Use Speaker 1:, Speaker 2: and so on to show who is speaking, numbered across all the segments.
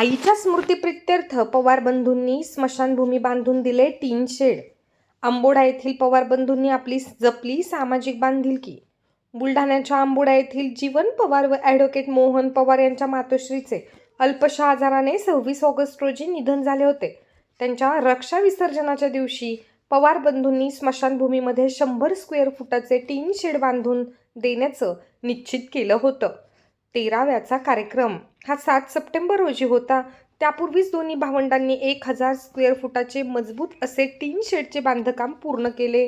Speaker 1: आईच्या स्मृतीप्रित्यर्थ पवार बंधूंनी स्मशानभूमी बांधून दिले टीन शेड. आंबोडा येथील पवार बंधूंनी आपली जपली सामाजिक बांधिलकी. बुलढाण्याच्या आंबोडा येथील जीवन पवार व ॲडव्होकेट मोहन पवार यांच्या मातोश्रीचे अल्पशा आजाराने 26 ऑगस्ट रोजी निधन झाले होते. त्यांच्या रक्षा विसर्जनाच्या दिवशी पवार बंधूंनी स्मशानभूमीमध्ये 100 स्क्वेअर फुटाचे टीन शेड बांधून देण्याचं निश्चित केलं होतं. 13व्याचा कार्यक्रम हा 7 सप्टेंबर रोजी होता. त्यापूर्वीच दोन्ही भावंडांनी 1000 स्क्वेअर फुटाचे मजबूत असे टीन शेडचे बांधकाम पूर्ण केले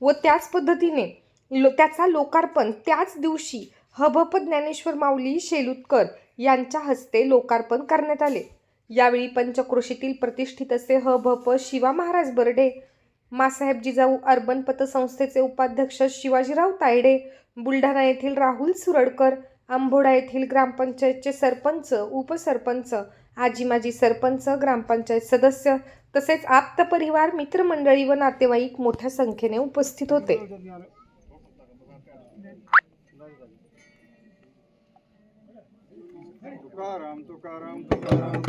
Speaker 1: व त्याच पद्धतीने त्याचा लोकार्पण त्याच दिवशी हभप ज्ञानेश्वर माऊली शेलुतकर यांच्या हस्ते लोकार्पण करण्यात आले. यावेळी पंचक्रोशीतील प्रतिष्ठित असे हभप शिवा महाराज बर्डे, मासाहेब जिजाऊ अर्बन पतसंस्थेचे उपाध्यक्ष शिवाजीराव तायडे, बुलढाणा येथील राहुल सुरडकर, आंबोडा येथील ग्रामपंचायतचे सरपंच, उपसरपंच, आजी माजी सरपंच, ग्रामपंचायत सदस्य तसेच आप्त परिवार, मित्रमंडळी व नातेवाईक मोठ्या संख्येने उपस्थित होते.
Speaker 2: तुकाराम तुकाराम तुकाराम